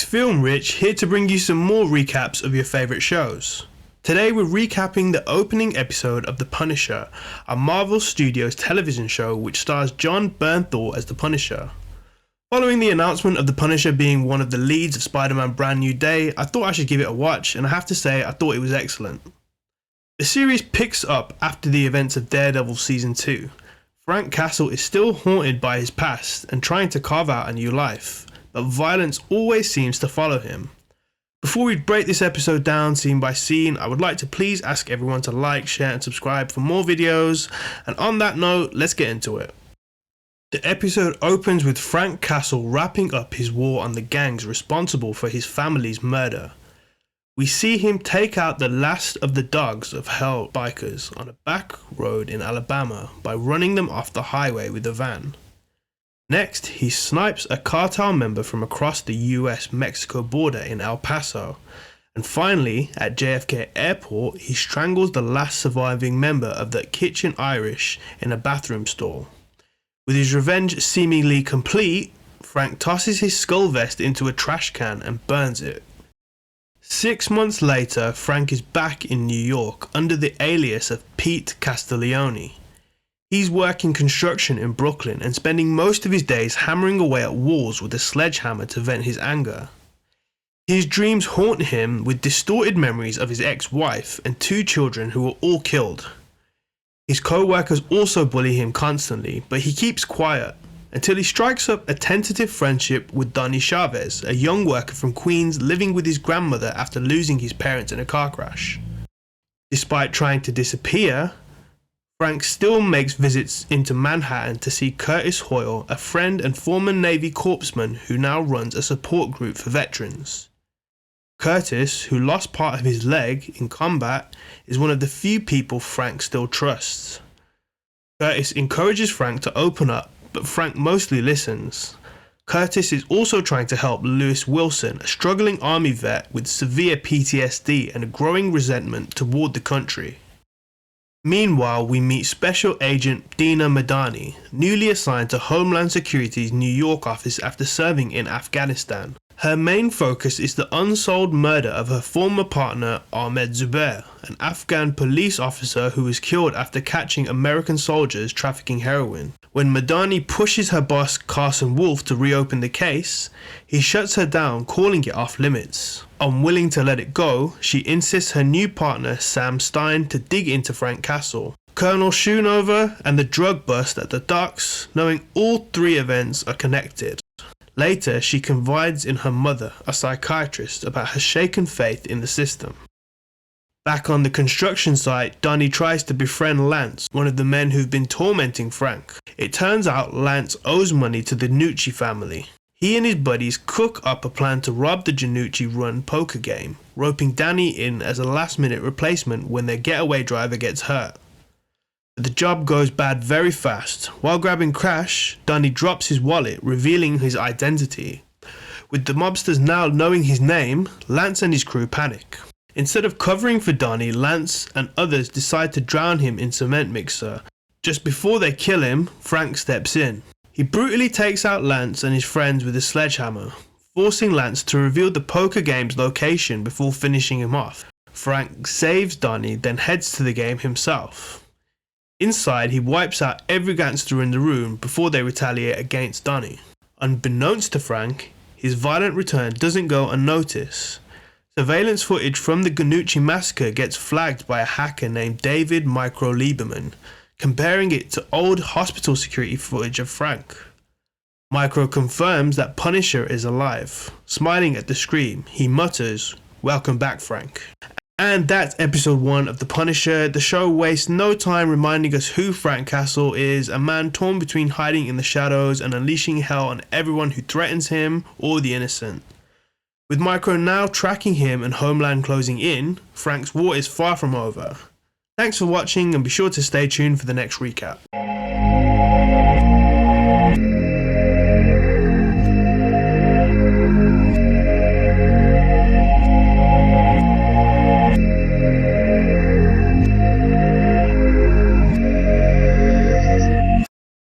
Film Rich here to bring you some more recaps of your favourite shows. Today we're recapping the opening episode of The Punisher, a Marvel Studios television show which stars Jon Bernthal as the Punisher. Following the announcement of the Punisher being one of the leads of Spider-Man Brand New Day, I thought I should give it a watch, and I have to say I thought it was excellent. The series picks up after the events of Daredevil Season 2. Frank Castle is still haunted by his past and trying to carve out a new life, but violence always seems to follow him. Before we break this episode down scene by scene, I would like to please ask everyone to like, share and subscribe for more videos, and on that note, let's get into it. The episode opens with Frank Castle wrapping up his war on the gangs responsible for his family's murder. We see him take out the last of the dogs of hell bikers on a back road in Alabama by running them off the highway with a van. Next, he snipes a cartel member from across the US-Mexico border in El Paso. And finally, at JFK Airport, he strangles the last surviving member of the Kitchen Irish in a bathroom stall. With his revenge seemingly complete, Frank tosses his skull vest into a trash can and burns it. 6 months later, Frank is back in New York under the alias of Pete Castiglione. He's working construction in Brooklyn and spending most of his days hammering away at walls with a sledgehammer to vent his anger. His dreams haunt him with distorted memories of his ex-wife and 2 children who were all killed. His co-workers also bully him constantly, but he keeps quiet until he strikes up a tentative friendship with Donnie Chavez, a young worker from Queens living with his grandmother after losing his parents in a car crash. Despite trying to disappear, Frank still makes visits into Manhattan to see Curtis Hoyle, a friend and former Navy corpsman who now runs a support group for veterans. Curtis, who lost part of his leg in combat, is one of the few people Frank still trusts. Curtis encourages Frank to open up, but Frank mostly listens. Curtis is also trying to help Lewis Wilson, a struggling army vet with severe PTSD and a growing resentment toward the country. Meanwhile, we meet Special Agent Dinah Madani, newly assigned to Homeland Security's New York office after serving in Afghanistan. Her main focus is the unsolved murder of her former partner Ahmed Zubair, an Afghan police officer who was killed after catching American soldiers trafficking heroin. When Madani pushes her boss Carson Wolf to reopen the case, he shuts her down, calling it off limits. Unwilling to let it go, she insists her new partner Sam Stein to dig into Frank Castle, Colonel Schoonover, and the drug bust at the docks, knowing all 3 events are connected. Later, she confides in her mother, a psychiatrist, about her shaken faith in the system. Back on the construction site, Donnie tries to befriend Lance, one of the men who've been tormenting Frank. It turns out Lance owes money to the Nucci family. He and his buddies cook up a plan to rob the Janucci-run poker game, roping Danny in as a last-minute replacement when their getaway driver gets hurt. The job goes bad very fast. While grabbing Crash, Donnie drops his wallet, revealing his identity. With the mobsters now knowing his name, Lance and his crew panic. Instead of covering for Donnie, Lance and others decide to drown him in cement mixer. Just before they kill him, Frank steps in. He brutally takes out Lance and his friends with a sledgehammer, forcing Lance to reveal the poker game's location before finishing him off. Frank saves Donnie, then heads to the game himself. Inside, he wipes out every gangster in the room before they retaliate against Donnie. Unbeknownst to Frank, his violent return doesn't go unnoticed. Surveillance footage from the Janucci massacre gets flagged by a hacker named David Micro Lieberman, comparing it to old hospital security footage of Frank. Micro confirms that Punisher is alive. Smiling at the scream, he mutters, "Welcome back, Frank." And that's episode 1 of The Punisher. The show wastes no time reminding us who Frank Castle is, a man torn between hiding in the shadows and unleashing hell on everyone who threatens him or the innocent. With Micro now tracking him and Homeland closing in, Frank's war is far from over. Thanks for watching and be sure to stay tuned for the next recap.